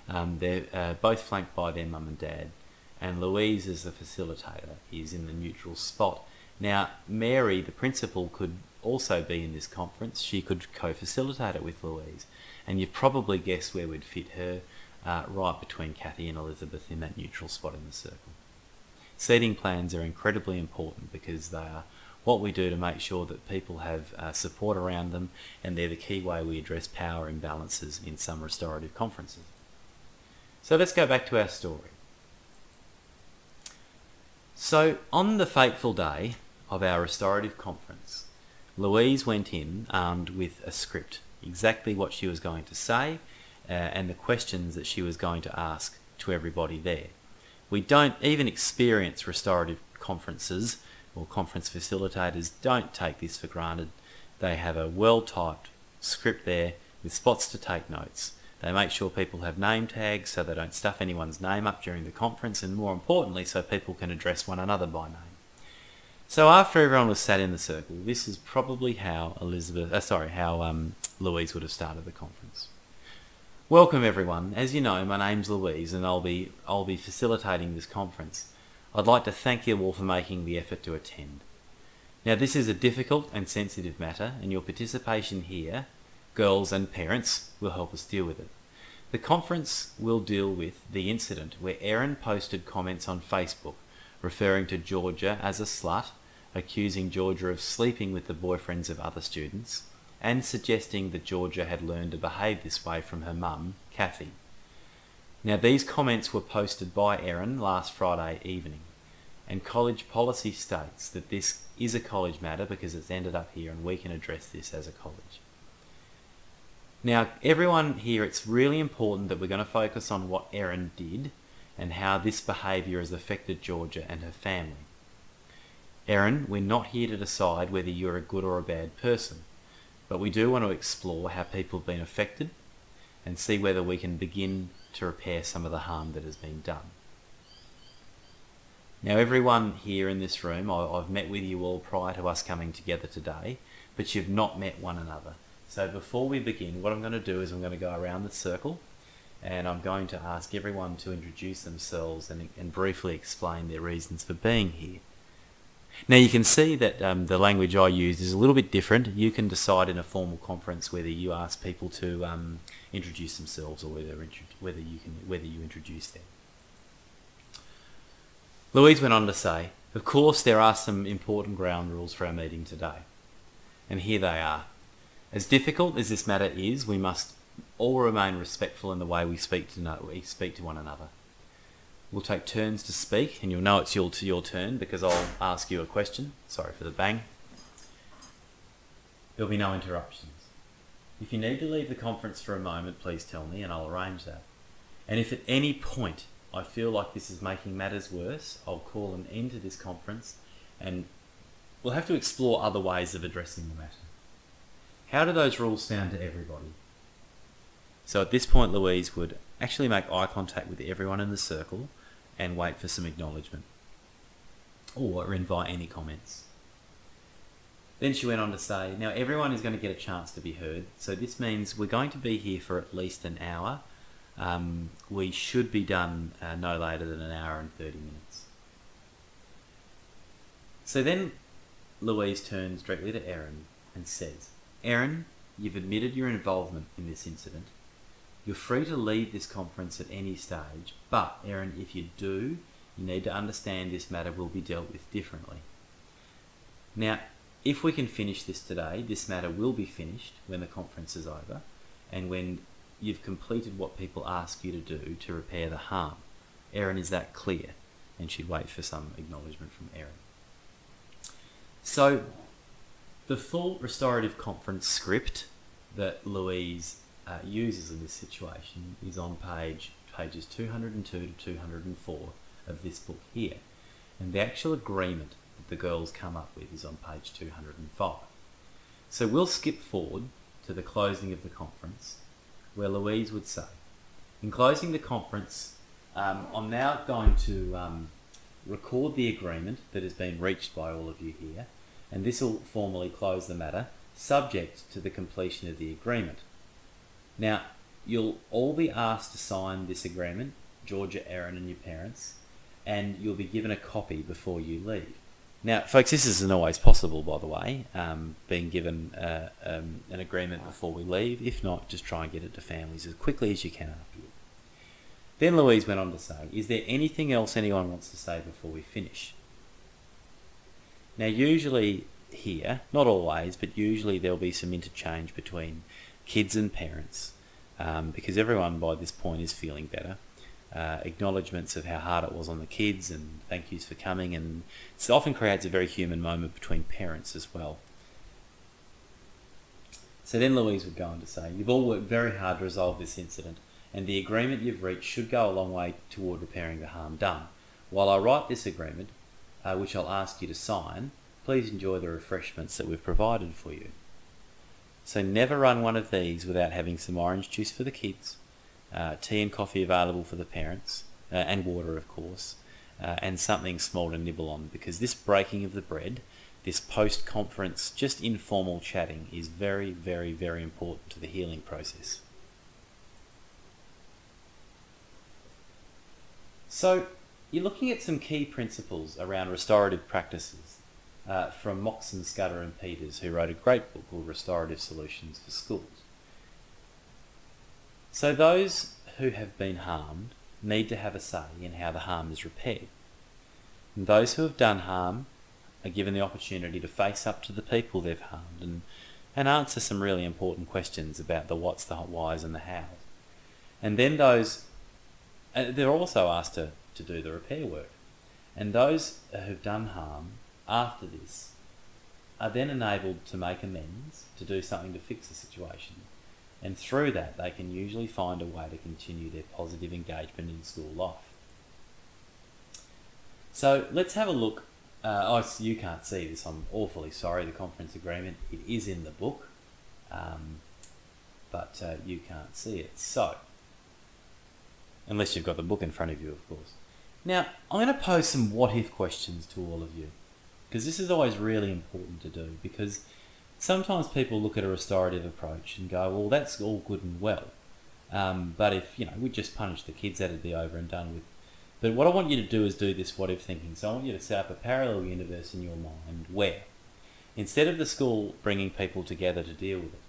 Speaker 1: They're both flanked by their mum and dad, and Louise, as the facilitator, is in the neutral spot. Now Mary, the principal, could also be in this conference. She could co-facilitate it with Louise, and you've probably guessed where we'd fit her. Right between Kathy and Elizabeth in that neutral spot in the circle. Seating plans are incredibly important because they are what we do to make sure that people have support around them, and they're the key way we address power imbalances in some restorative conferences. So let's go back to our story. So on the fateful day of our restorative conference, Louise went in armed with a script, exactly what she was going to say, and the questions that she was going to ask to everybody there. We don't even experience restorative conferences or conference facilitators don't take this for granted. They have a well-typed script there with spots to take notes. They make sure people have name tags so they don't stuff anyone's name up during the conference, and more importantly, so people can address one another by name. So after everyone was sat in the circle, this is probably how Louise would have started the conference. Welcome everyone. As you know, my name's Louise and I'll be facilitating this conference. I'd like to thank you all for making the effort to attend. Now this is a difficult and sensitive matter, and your participation here, girls and parents, will help us deal with it. The conference will deal with the incident where Erin posted comments on Facebook referring to Georgia as a slut, accusing Georgia of sleeping with the boyfriends of other students, and suggesting that Georgia had learned to behave this way from her mum, Kathy. Now these comments were posted by Erin last Friday evening, and college policy states that this is a college matter because it's ended up here and we can address this as a college. Now everyone here, it's really important that we're going to focus on what Erin did and how this behaviour has affected Georgia and her family. Erin, we're not here to decide whether you're a good or a bad person, but we do want to explore how people have been affected and see whether we can begin to repair some of the harm that has been done. Now everyone here in this room, I've met with you all prior to us coming together today, but you've not met one another. So before we begin, what I'm going to do is I'm going to go around the circle and I'm going to ask everyone to introduce themselves and briefly explain their reasons for being here. Now you can see that the language I use is a little bit different. You can decide in a formal conference whether you ask people to introduce themselves or whether you introduce them. Louise went on to say, of course there are some important ground rules for our meeting today. And here they are. As difficult as this matter is, we must all remain respectful in the way we speak to one another. We'll take turns to speak, and you'll know it's your turn because I'll ask you a question. Sorry for the bang. There'll be no interruptions. If you need to leave the conference for a moment, please tell me and I'll arrange that. And if at any point I feel like this is making matters worse, I'll call an end to this conference and we'll have to explore other ways of addressing the matter. How do those rules sound to everybody? So at this point, Louise would actually make eye contact with everyone in the circle and wait for some acknowledgement or invite any comments. Then she went on to say, now everyone is going to get a chance to be heard, so this means we're going to be here for at least an hour. We should be done no later than an hour and 30 minutes. So then Louise turns directly to Erin and says, Erin, you've admitted your involvement in this incident. You're free to leave this conference at any stage, but Erin, if you do, you need to understand this matter will be dealt with differently. Now, if we can finish this today, this matter will be finished when the conference is over and when you've completed what people ask you to do to repair the harm. Erin, is that clear? And she'd wait for some acknowledgement from Erin. So, the full restorative conference script that Louise uses in this situation is on pages 202 to 204 of this book here. And the actual agreement that the girls come up with is on page 205. So we'll skip forward to the closing of the conference, where Louise would say, in closing the conference, I'm now going to record the agreement that has been reached by all of you here, and this will formally close the matter, subject to the completion of the agreement. Now, you'll all be asked to sign this agreement, Georgia, Erin and your parents, and you'll be given a copy before you leave. Now, folks, this isn't always possible, by the way, being given an agreement before we leave. If not, just try and get it to families as quickly as you can afterward. Then Louise went on to say, is there anything else anyone wants to say before we finish? Now, usually here, not always, but usually there'll be some interchange between kids and parents, because everyone by this point is feeling better. Acknowledgements of how hard it was on the kids and thank yous for coming, and it often creates a very human moment between parents as well. So then Louise would go on to say, you've all worked very hard to resolve this incident, and the agreement you've reached should go a long way toward repairing the harm done. While I write this agreement, which I'll ask you to sign, please enjoy the refreshments that we've provided for you. So never run one of these without having some orange juice for the kids, tea and coffee available for the parents, and water of course, and something small to nibble on, because this breaking of the bread, this post-conference just informal chatting, is very, very, very important to the healing process. So you're looking at some key principles around restorative practices from Moxon, Scudder and Peters, who wrote a great book called Restorative Solutions for Schools. So those who have been harmed need to have a say in how the harm is repaired. And those who have done harm are given the opportunity to face up to the people they've harmed and answer some really important questions about the what's, the whys and the hows. And then they're also asked to do the repair work. And those who've done harm after this are then enabled to make amends, to do something to fix the situation. And through that, they can usually find a way to continue their positive engagement in school life. So let's have a look. You can't see this, I'm awfully sorry, the conference agreement. It is in the book, but you can't see it. So, unless you've got the book in front of you, of course. Now, I'm going to pose some what-if questions to all of you, because this is always really important to do, because sometimes people look at a restorative approach and go, well, that's all good and well, but if, we just punish the kids, that'd be over and done with. But what I want you to do is do this what-if thinking. So I want you to set up a parallel universe in your mind where, instead of the school bringing people together to deal with it,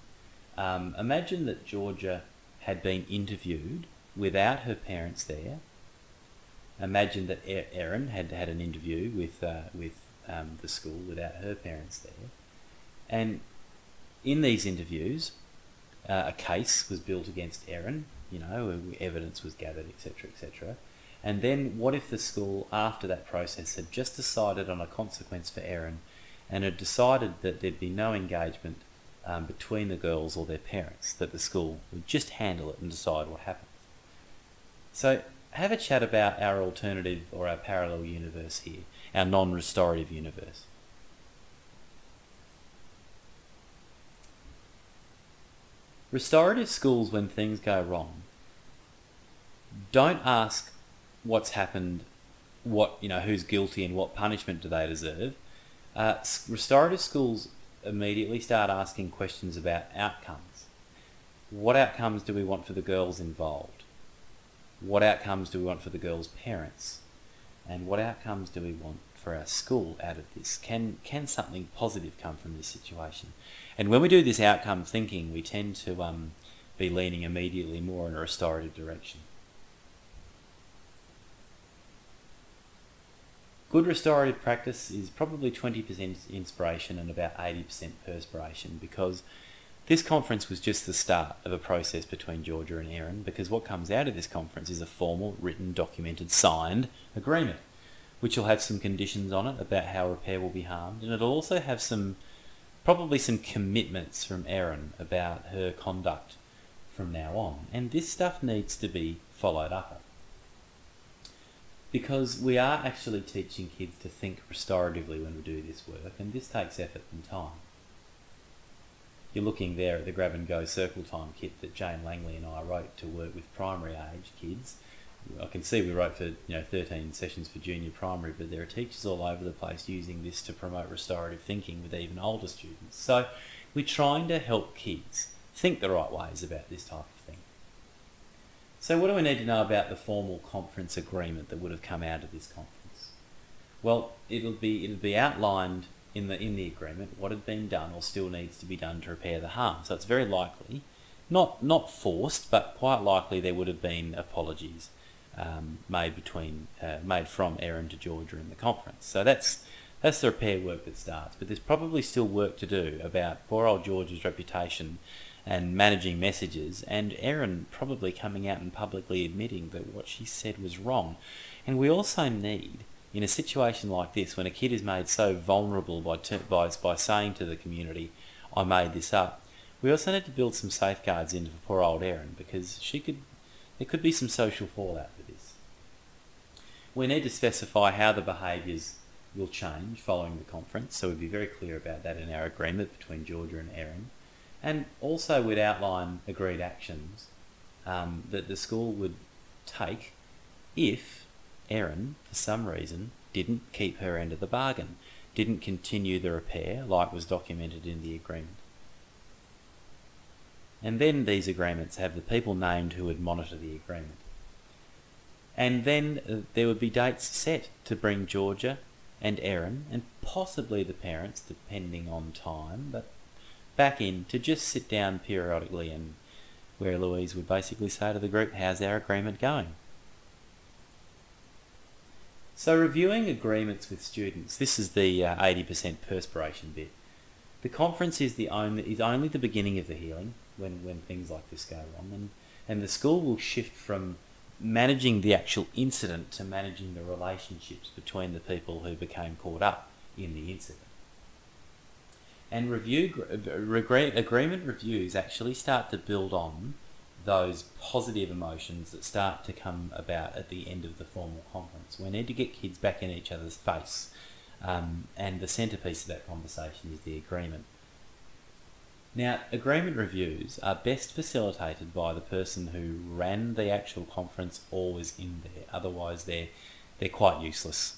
Speaker 1: imagine that Georgia had been interviewed without her parents there. Imagine that Erin had had an interview with the school without her parents there. And in these interviews, a case was built against Erin, evidence was gathered, etc., etc. And then what if the school, after that process, had just decided on a consequence for Erin and had decided that there'd be no engagement between the girls or their parents, that the school would just handle it and decide what happened? So have a chat about our alternative or our parallel universe here, our non-restorative universe. Restorative schools, when things go wrong, don't ask what's happened, who's guilty and what punishment do they deserve. Restorative schools immediately start asking questions about outcomes. What outcomes do we want for the girls involved? What outcomes do we want for the girls' parents? And what outcomes do we want for our school out of this? Can something positive come from this situation? And when we do this outcome thinking, we tend to be leaning immediately more in a restorative direction. Good restorative practice is probably 20% inspiration and about 80% perspiration, because this conference was just the start of a process between Georgia and Erin, because what comes out of this conference is a formal, written, documented, signed agreement, which will have some conditions on it about how repair will be harmed, and it'll also have probably some commitments from Erin about her conduct from now on. And this stuff needs to be followed up, because we are actually teaching kids to think restoratively when we do this work, and this takes effort and time. You're looking there at the grab and go circle time kit that Jane Langley and I wrote to work with primary age kids. I can see we wrote for 13 sessions for junior primary, but there are teachers all over the place using this to promote restorative thinking with even older students. So we're trying to help kids think the right ways about this type of thing. So what do we need to know about the formal conference agreement that would have come out of this conference? Well, it'll be outlined in the agreement what had been done or still needs to be done to repair the harm. So it's very likely, not forced, but quite likely there would have been apologies made from Erin to Georgia in the conference. So that's the repair work that starts. But there's probably still work to do about poor old Georgia's reputation and managing messages, and Erin probably coming out and publicly admitting that what she said was wrong. And we also need, in a situation like this, when a kid is made so vulnerable by saying to the community, I made this up, we also need to build some safeguards into poor old Erin, because there could be some social fallout for this. We need to specify how the behaviours will change following the conference, so we'd be very clear about that in our agreement between Georgia and Erin. And also we'd outline agreed actions that the school would take if Erin, for some reason, didn't keep her end of the bargain, didn't continue the repair like was documented in the agreement. And then these agreements have the people named who would monitor the agreement. And then there would be dates set to bring Georgia and Erin, and possibly the parents, depending on time, but back in to just sit down periodically, and where Louise would basically say to the group, how's our agreement going? So reviewing agreements with students, this is the 80% perspiration bit. The conference is only the beginning of the healing when things like this go wrong, and the school will shift from managing the actual incident to managing the relationships between the people who became caught up in the incident. And agreement reviews actually start to build on those positive emotions that start to come about at the end of the formal conference. We need to get kids back in each other's face, and the centrepiece of that conversation is the agreement. Now, agreement reviews are best facilitated by the person who ran the actual conference or was in there. Otherwise, they're quite useless.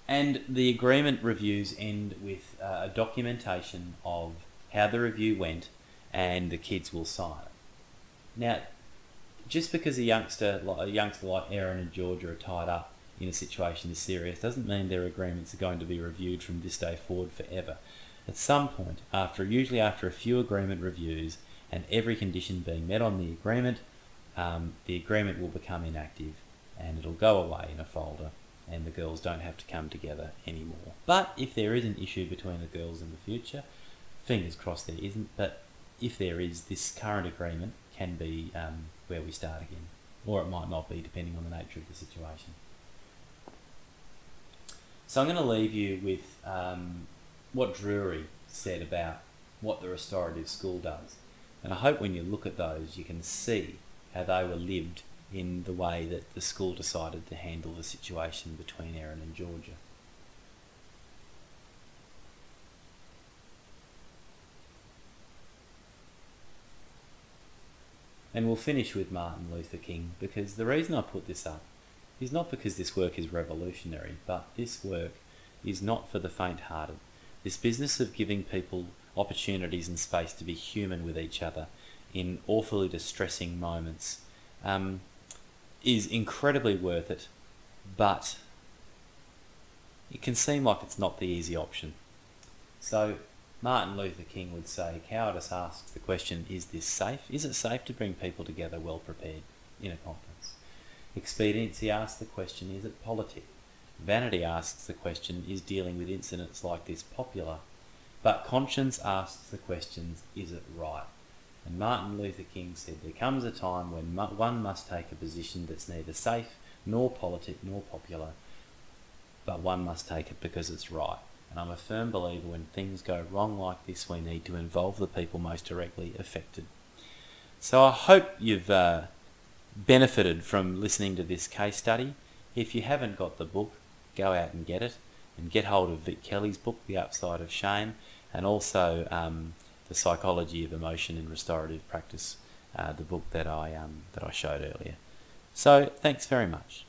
Speaker 1: And the agreement reviews end with a documentation of how the review went, and the kids will sign it. Now, just because a youngster like Erin and Georgia are tied up in a situation is serious doesn't mean their agreements are going to be reviewed from this day forward forever. At some point, usually after a few agreement reviews and every condition being met on the agreement will become inactive and it'll go away in a folder, and the girls don't have to come together anymore. But if there is an issue between the girls in the future, fingers crossed there isn't, but if there is, this current agreement can be where we start again, or it might not be, depending on the nature of the situation. So I'm going to leave you with what Drury said about what the restorative school does. And I hope when you look at those, you can see how they were lived in the way that the school decided to handle the situation between Erin and Georgia. And we'll finish with Martin Luther King, because the reason I put this up is not because this work is revolutionary, but this work is not for the faint-hearted. This business of giving people opportunities and space to be human with each other in awfully distressing moments is incredibly worth it, but it can seem like it's not the easy option. So Martin Luther King would say, cowardice asks the question, is this safe? Is it safe to bring people together well prepared in a conference? Expediency asks the question, is it politic? Vanity asks the question, is dealing with incidents like this popular? But conscience asks the question, is it right? And Martin Luther King said, there comes a time when one must take a position that's neither safe, nor politic, nor popular, but one must take it because it's right. And I'm a firm believer when things go wrong like this, we need to involve the people most directly affected. So I hope you've benefited from listening to this case study. If you haven't got the book, go out and get it, and get hold of Vic Kelly's book, The Upside of Shame, and also The Psychology of Emotion in Restorative Practice, the book that I showed earlier. So thanks very much.